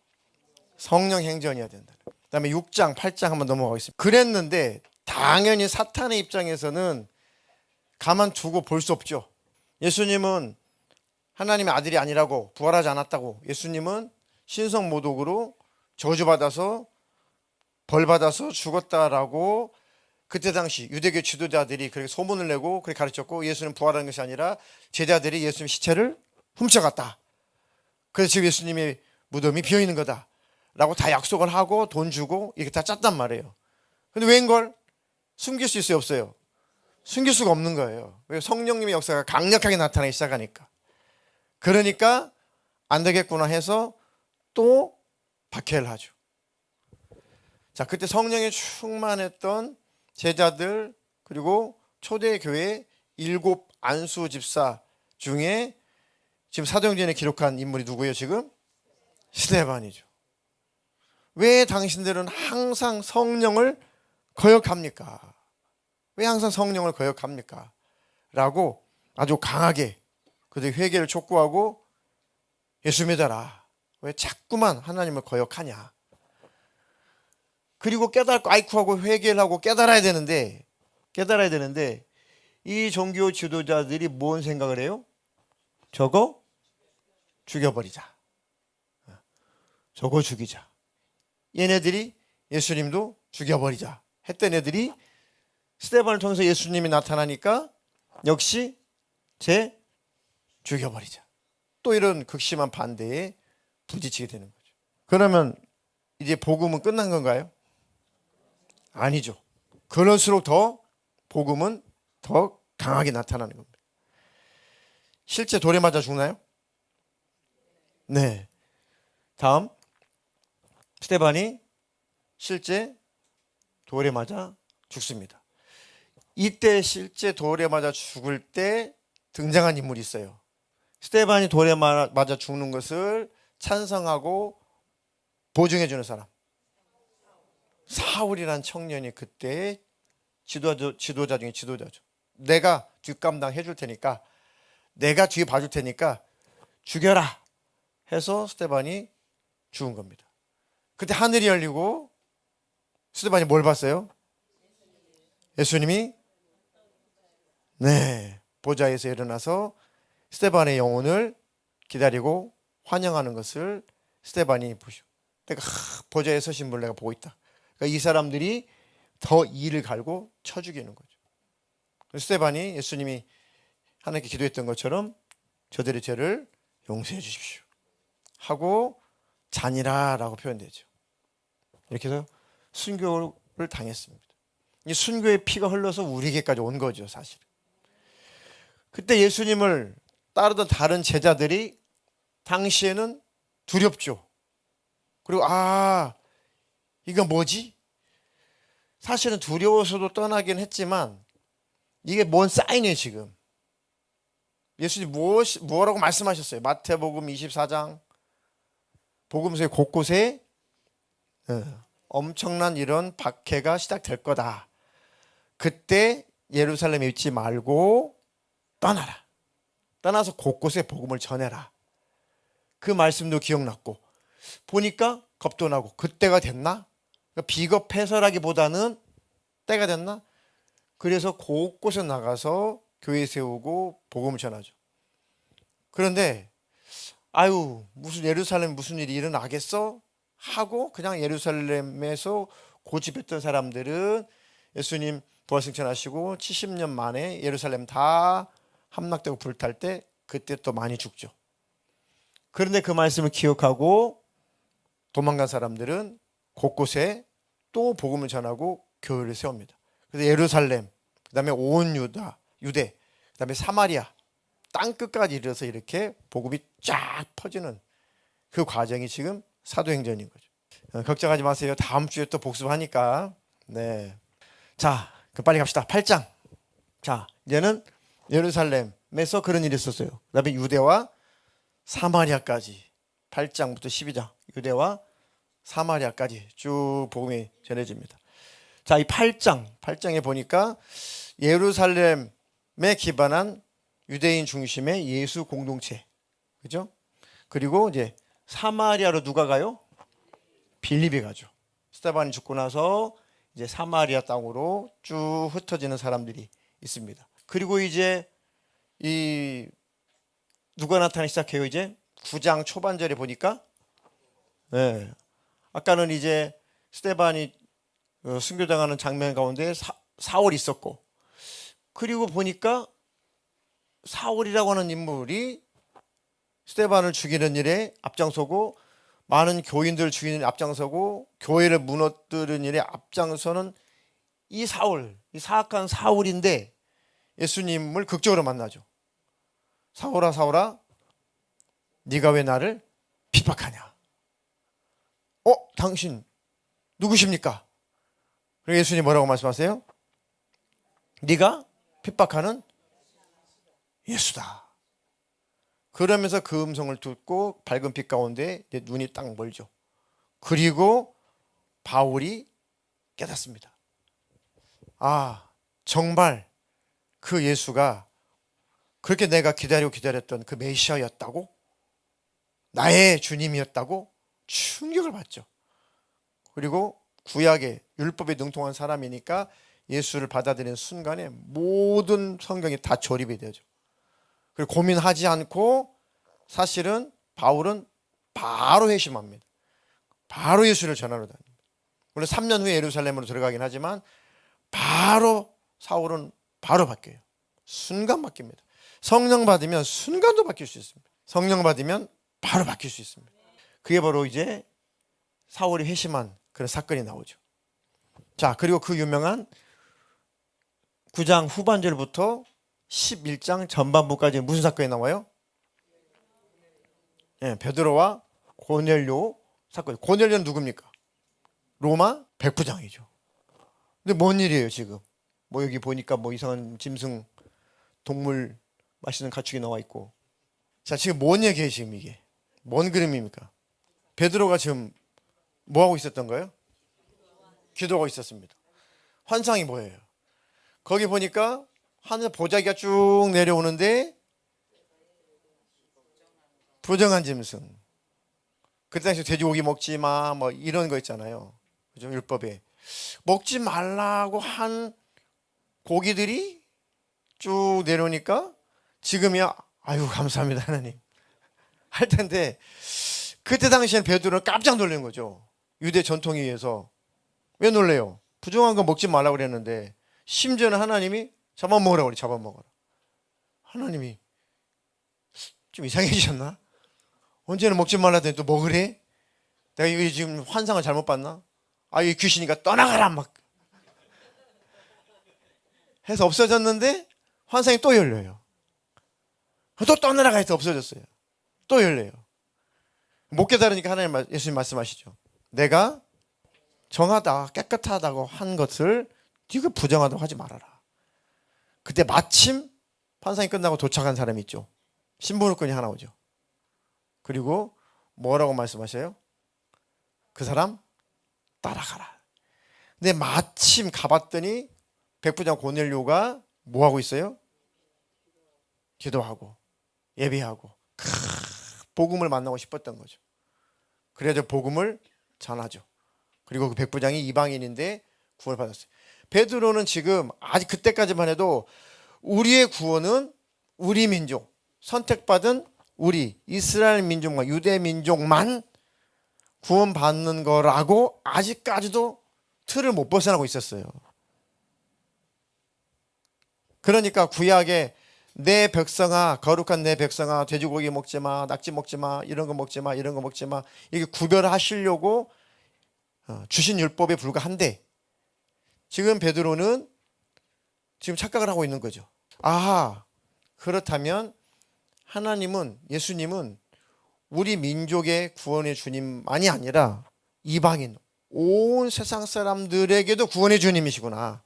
성령행전이어야 된다. 그 다음에 6장, 8장 한번 넘어가겠습니다. 그랬는데 당연히 사탄의 입장에서는 가만두고 볼 수 없죠. 예수님은 하나님의 아들이 아니라고 부활하지 않았다고 예수님은 신성모독으로 저주받아서 벌받아서 죽었다라고 그때 당시 유대교 지도자들이 그렇게 소문을 내고 그렇게 가르쳤고 예수는 부활하는 것이 아니라 제자들이 예수님 시체를 훔쳐갔다. 그래서 지금 예수님의 무덤이 비어있는 거다 라고 다 약속을 하고 돈 주고 이렇게 다 짰단 말이에요. 근데 웬걸? 숨길 수 있어요 없어요? 숨길 수가 없는 거예요. 왜? 성령님의 역사가 강력하게 나타나기 시작하니까. 그러니까 안 되겠구나 해서 또 박해를 하죠. 자, 그때 성령에 충만했던 제자들 그리고 초대교회 7 안수 집사 중에 지금 사도행전에 기록한 인물이 누구예요 지금? 스데반이죠. 왜 당신들은 항상 성령을 거역합니까? 왜 항상 성령을 거역합니까? 라고 아주 강하게 그들이 회개를 촉구하고 예수 믿어라. 왜 자꾸만 하나님을 거역하냐? 그리고 깨닫고 아이쿠하고 회개를 하고 깨달아야 되는데 이 종교 지도자들이 뭔 생각을 해요? 저거 죽여버리자. 저거 죽이자. 얘네들이 예수님도 죽여버리자 했던 애들이 스데반을 통해서 예수님이 나타나니까 역시 죽여버리자. 또 이런 극심한 반대에 부딪히게 되는 거죠. 그러면 이제 복음은 끝난 건가요? 아니죠. 그럴수록 더 복음은 더 강하게 나타나는 겁니다. 실제 돌에 맞아 죽나요? 네. 다음 스데반이 실제 돌에 맞아 죽습니다. 이때 실제 돌에 맞아 죽을 때 등장한 인물이 있어요. 스데반이 돌에 맞아 죽는 것을 찬성하고 보증해 주는 사람. 사울이란 청년이 그때 지도자 중에 지도자죠. 내가 뒷감당 해줄 테니까, 내가 뒤에 봐줄 테니까 죽여라 해서 스데반이 죽은 겁니다. 그때 하늘이 열리고 스데반이 뭘 봤어요? 예수님이 보좌에서 일어나서 스데반의 영혼을 기다리고 환영하는 것을 스데반이 보시고, 내가 보좌에 서신 분을 내가 보고 있다. 그러니까 이 사람들이 더 이를 갈고 쳐 죽이는 거죠. 스데반이 예수님이 하나님께 기도했던 것처럼 저들의 죄를 용서해 주십시오 하고 잔이라라고 표현되죠. 이렇게 해서 순교를 당했습니다. 이 순교의 피가 흘러서 우리에게까지 온 거죠, 사실. 그때 예수님을 따르던 다른 제자들이 당시에는 두렵죠. 그리고 이거 뭐지? 사실은 두려워서도 떠나긴 했지만 이게 뭔 사인이에요, 지금. 예수님 뭐라고 말씀하셨어요? 마태복음 24장 복음서의 곳곳에 엄청난 이런 박해가 시작될 거다. 그때 예루살렘에 있지 말고 떠나라. 떠나서 곳곳에 복음을 전해라. 그 말씀도 기억났고, 보니까 겁도 나고, 그때가 됐나? 비겁해서라기보다는 때가 됐나? 그래서 곳곳에 나가서 교회 세우고 복음을 전하죠. 그런데 무슨 예루살렘 무슨 일이 일어나겠어? 하고 그냥 예루살렘에서 고집했던 사람들은 예수님 부활승천하시고 70년 만에 예루살렘 다 함락되고 불탈 때 그때 또 많이 죽죠. 그런데 그 말씀을 기억하고 도망간 사람들은 곳곳에 또 복음을 전하고 교회를 세웁니다. 그래서 예루살렘, 그다음에 온 유대, 그다음에 사마리아 땅 끝까지 이르러서 이렇게 복음이 쫙 퍼지는 그 과정이 지금 사도행전인 거죠. 걱정하지 마세요. 다음 주에 또 복습하니까. 네. 자, 빨리 갑시다. 8장. 자, 이제는 예루살렘에서 그런 일이 있었어요. 그다음에 유대와 사마리아까지 8장부터 12장 유대와 사마리아까지 쭉 복음이 전해집니다. 자, 이 8장에 보니까 예루살렘에 기반한 유대인 중심의 예수 공동체, 그죠? 그리고 이제 사마리아로 누가 가요? 빌립이 가죠. 스데반이 죽고 나서 이제 사마리아 땅으로 쭉 흩어지는 사람들이 있습니다. 그리고 이제 누가 나타나기 시작해요? 이제 9장 초반절에 보니까 아까는 이제 스데반이 순교당하는 장면 가운데 사울이 있었고, 그리고 보니까 사울이라고 하는 인물이 스데반을 죽이는 일에 앞장서고 많은 교인들을 죽이는 일에 앞장서고 교회를 무너뜨리는 일에 앞장서는 이 사악한 사울인데 예수님을 극적으로 만나죠. 사울아 사울아 네가 왜 나를 핍박하냐? 당신 누구십니까? 그리고 예수님 뭐라고 말씀하세요? 네가 핍박하는 예수다. 그러면서 그 음성을 듣고 밝은 빛 가운데 눈이 딱 멀죠. 그리고 바울이 깨닫습니다. 정말 그 예수가 그렇게 내가 기다렸던 그 메시아였다고? 나의 주님이었다고? 충격을 받죠. 그리고 구약의 율법에 능통한 사람이니까 예수를 받아들이는 순간에 모든 성경이 다 조립이 되죠. 그리고 고민하지 않고 사실은 바울은 바로 회심합니다. 바로 예수를 전하러 다닙니다. 물론 3년 후에 예루살렘으로 들어가긴 하지만 바로 사울은 바로 바뀌어요. 순간 바뀝니다. 성령 받으면 순간도 바뀔 수 있습니다. 성령 받으면 바로 바뀔 수 있습니다. 그게 바로 이제 사울이 회심한 그런 사건이 나오죠. 자, 그리고 그 유명한 9장 후반절부터 11장 전반부까지 무슨 사건이 나와요? 예, 베드로와 고넬료 사건. 고넬료는 누굽니까? 로마 백부장이죠. 근데 뭔 일이에요 지금? 뭐 여기 보니까 뭐 이상한 짐승 동물 맛있는 가축이 나와 있고. 자, 지금 뭔 얘기예요 지금 이게? 뭔 그림입니까? 베드로가 지금 뭐 하고 있었던 거예요? 기도하고 있었습니다. 환상이 뭐예요? 거기 보니까 하늘 보자기가 쭉 내려오는데 부정한 짐승. 그때 당시 돼지고기 먹지 마, 뭐 이런 거 있잖아요. 그죠? 율법에 먹지 말라고 한 고기들이 쭉 내려오니까 지금이야 아유 감사합니다 하나님 할 텐데 그때 당시엔 베드로는 깜짝 놀란 거죠. 유대 전통에 의해서. 왜 놀래요? 부정한 거 먹지 말라고 그랬는데 심지어는 하나님이 잡아먹으라고 그래. 잡아먹어라. 하나님이 좀 이상해지셨나? 언제는 먹지 말라더니 또 먹으래? 내가 이거 지금 환상을 잘못 봤나? 아, 이 귀신이니까 떠나가라 막 해서 없어졌는데 환상이 또 열려요. 또 떠나라가 해서 없어졌어요. 또 열려요. 못 깨달으니까 하나님 예수님 말씀하시죠. 내가 정하다 깨끗하다고 한 것을 네가 부정하다고 하지 말아라. 그때 마침 환상이 끝나고 도착한 사람이 있죠. 신부일꾼이 하나 오죠. 그리고 뭐라고 말씀하셔요? 그 사람 따라가라. 근데 마침 가봤더니 백부장 고넬료가 뭐 하고 있어요? 기도하고 예배하고 복음을 만나고 싶었던 거죠. 그래서 복음을 전하죠. 그리고 그 백부장이 이방인인데 구원을 받았어요. 베드로는 지금 아직 그때까지만 해도 우리의 구원은 우리 민족, 선택받은 우리 이스라엘 민족만, 유대 민족만 구원받는 거라고 아직까지도 틀을 못 벗어나고 있었어요. 그러니까 구약에 내 백성아, 거룩한 내 백성아, 돼지고기 먹지 마, 낙지 먹지 마, 이런 거 먹지 마, 이런 거 먹지 마, 이게 구별하시려고 주신 율법에 불과한데 지금 베드로는 지금 착각을 하고 있는 거죠. 아하, 그렇다면 하나님은, 예수님은 우리 민족의 구원의 주님만이 아니라 이방인 온 세상 사람들에게도 구원의 주님이시구나.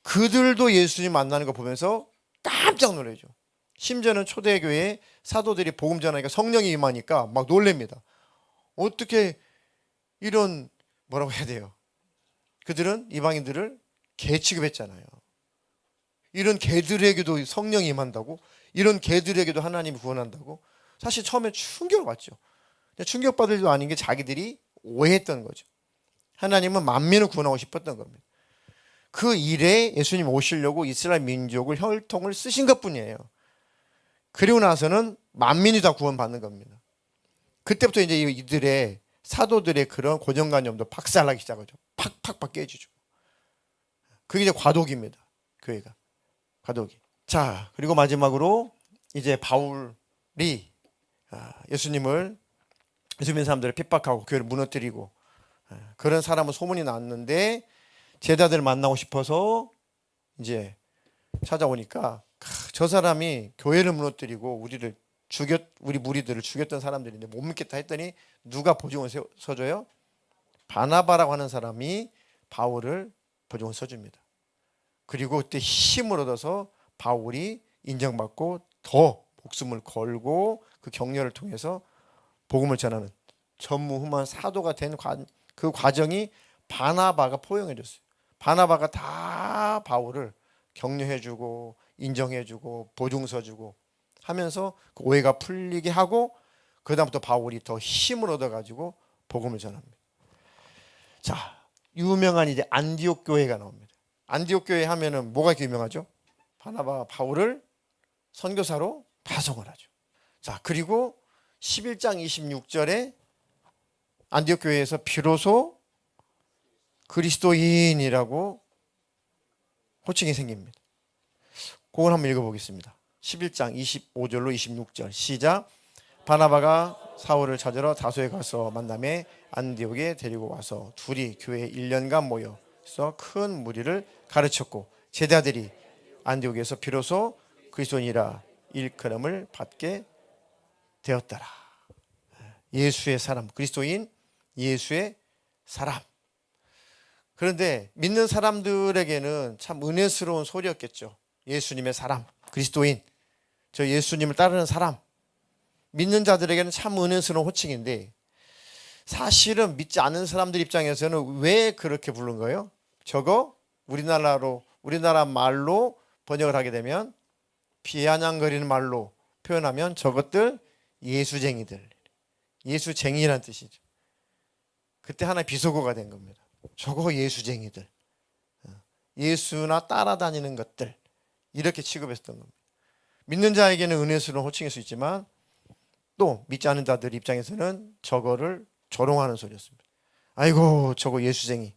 그들도 예수님 만나는 거 보면서 깜짝 놀라죠. 심지어는 초대교회 사도들이 복음 전하니까 성령이 임하니까 막 놀랍니다. 어떻게 이런 뭐라고 해야 돼요? 그들은 이방인들을 개 취급했잖아요. 이런 개들에게도 성령이 임한다고? 이런 개들에게도 하나님이 구원한다고? 사실 처음에 충격을 받죠. 충격받을 일도 아닌 게 자기들이 오해했던 거죠. 하나님은 만민을 구원하고 싶었던 겁니다. 그 일에 예수님 오시려고 이스라엘 민족을 혈통을 쓰신 것뿐이에요. 그리고 나서는 만민이 다 구원받는 겁니다. 그때부터 이제 이들의 사도들의 그런 고정관념도 박살나기 시작하죠. 팍팍 깨지죠. 그게 이제 과도기입니다. 교회가 과도기. 자, 그리고 마지막으로 이제 바울이 예수님 사람들을 핍박하고 교회를 무너뜨리고 그런 사람은 소문이 났는데 제자들을 만나고 싶어서 이제 찾아오니까 저 사람이 교회를 무너뜨리고 우리 무리들을 죽였던 사람들인데 못 믿겠다 했더니 누가 보증을 서줘요? 바나바라고 하는 사람이 바울을 보증을 서줍니다. 그리고 그때 힘을 얻어서 바울이 인정받고 더 목숨을 걸고 그 격려를 통해서 복음을 전하는 전무후무한 사도가 된 그 과정이 바나바가 포용해 줬어요. 바나바가 다 바울을 격려해주고 인정해주고 보증서주고 하면서 그 오해가 풀리게 하고 그 다음부터 바울이 더 힘을 얻어가지고 복음을 전합니다. 자, 유명한 이제 안디옥 교회가 나옵니다. 안디옥 교회 하면은 뭐가 이렇게 유명하죠? 바나바가 바울을 선교사로 파송을 하죠. 자, 그리고 11장 26절에 안디옥 교회에서 비로소 그리스도인이라고 호칭이 생깁니다. 그걸 한번 읽어보겠습니다. 11장 25절로 26절 시작. 바나바가 사울을 찾으러 다소에 가서 만남에 안디옥에 데리고 와서 둘이 교회에 1년간 모여서 큰 무리를 가르쳤고 제자들이 안디옥에서 비로소 그리스도인이라 일컬음을 받게 되었더라. 예수의 사람, 그리스도인, 예수의 사람. 그런데 믿는 사람들에게는 참 은혜스러운 소리였겠죠. 예수님의 사람, 그리스도인, 저 예수님을 따르는 사람. 믿는 자들에게는 참 은혜스러운 호칭인데 사실은 믿지 않는 사람들 입장에서는 왜 그렇게 부른 거예요? 저거 우리나라 말로 번역을 하게 되면 비아냥거리는 말로 표현하면 저것들 예수쟁이들, 예수쟁이라는 뜻이죠. 그때 하나의 비속어가 된 겁니다. 저거 예수쟁이들, 예수나 따라다니는 것들, 이렇게 취급했던 겁니다. 믿는 자에게는 은혜스러운 호칭일 수 있지만 또 믿지 않는 자들 입장에서는 저거를 조롱하는 소리였습니다. 아이고 저거 예수쟁이,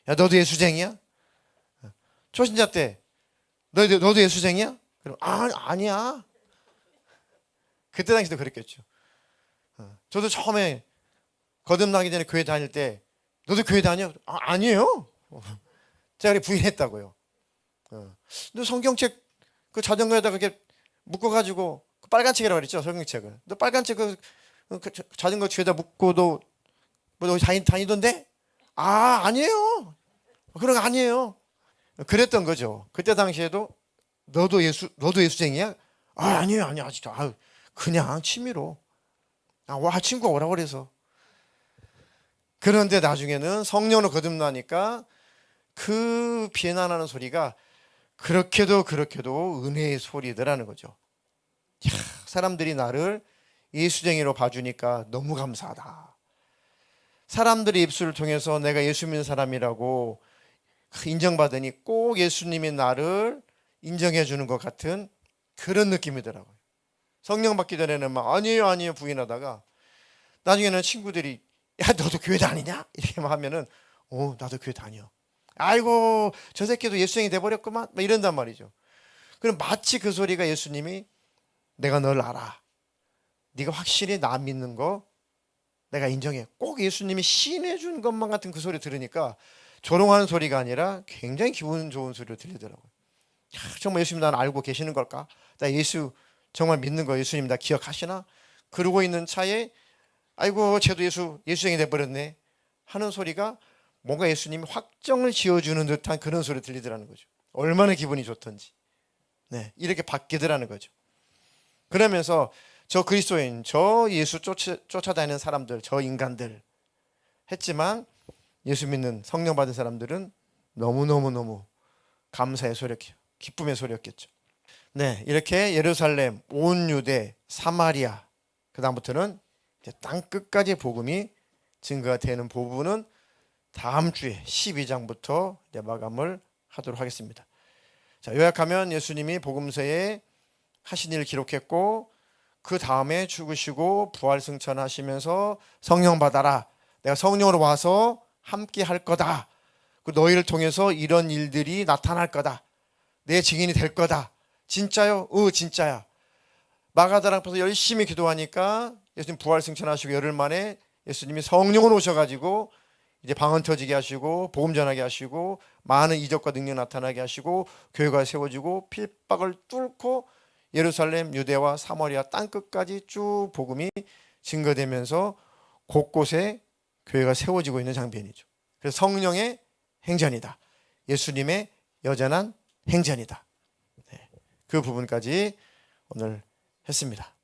야 너도 예수쟁이야? 초신자 때 너도 예수쟁이야? 그럼 아니야. 그때 당시도 그랬겠죠. 저도 처음에 거듭나기 전에 교회 다닐 때 너도 교회 다녀? 아니에요. 제가 그렇게 부인했다고요. 너 성경책 그 자전거에다가 이렇게 묶어가지고 그 빨간 책이라고 그랬죠, 성경책을. 너 빨간 책 그 자전거 뒤에다 묶고도 뭐 너 다니던데? 아니에요. 그런 거 아니에요. 그랬던 거죠. 그때 당시에도 너도 예수쟁이야? 아니에요, 아니야, 진짜. 그냥 취미로. 와 친구가 오라고 그래서. 그런데 나중에는 성령으로 거듭나니까 그 비난하는 소리가 그렇게도 은혜의 소리더라는 거죠. 야, 사람들이 나를 예수쟁이로 봐주니까 너무 감사하다. 사람들의 입술을 통해서 내가 예수 믿는 사람이라고 인정받으니 꼭 예수님이 나를 인정해 주는 것 같은 그런 느낌이더라고요. 성령 받기 전에는 막 아니에요 부인하다가 나중에는 친구들이 야 너도 교회 다니냐? 이렇게 하면은 나도 교회 다녀. 아이고 저 새끼도 예수쟁이 돼버렸구만 막 이런단 말이죠. 그럼 마치 그 소리가 예수님이 내가 널 알아. 네가 확실히 나 믿는 거 내가 인정해. 꼭 예수님이 시인해 준 것만 같은 그 소리 들으니까 조롱하는 소리가 아니라 굉장히 기분 좋은 소리로 들리더라고요. 야, 정말 예수님 나는 알고 계시는 걸까? 나 예수 정말 믿는 거 예수님 나 기억하시나? 그러고 있는 차에 아이고 쟤도 예수쟁이 돼버렸네 하는 소리가 뭔가 예수님이 확정을 지어주는 듯한 그런 소리 들리더라는 거죠. 얼마나 기분이 좋던지. 네, 이렇게 바뀌더라는 거죠. 그러면서 저 그리스도인, 저 예수 쫓아다니는 사람들, 저 인간들 했지만 예수 믿는 성령 받은 사람들은 너무 감사의 소리였죠. 기쁨의 소리였겠죠. 네, 이렇게 예루살렘, 온 유대, 사마리아, 그 다음부터는 땅 끝까지 복음이 증거가 되는 부분은 다음 주에 12장부터 마감을 하도록 하겠습니다. 자, 요약하면 예수님이 복음서에 하신 일을 기록했고 그 다음에 죽으시고 부활 승천하시면서 성령 받아라. 내가 성령으로 와서 함께 할 거다. 그 너희를 통해서 이런 일들이 나타날 거다. 내 증인이 될 거다. 진짜요? 진짜야. 마가다랑 앞에서 열심히 기도하니까 예수님 부활 승천하시고 열흘 만에 예수님이 성령으로 오셔가지고 이제 방언 터지게 하시고 복음 전하게 하시고 많은 이적과 능력 나타나게 하시고 교회가 세워지고 필박을 뚫고 예루살렘, 유대와 사마리아 땅끝까지 쭉 복음이 증거되면서 곳곳에 교회가 세워지고 있는 장면이죠. 그래서 성령의 행전이다. 예수님의 여전한 행전이다. 네, 그 부분까지 오늘 했습니다.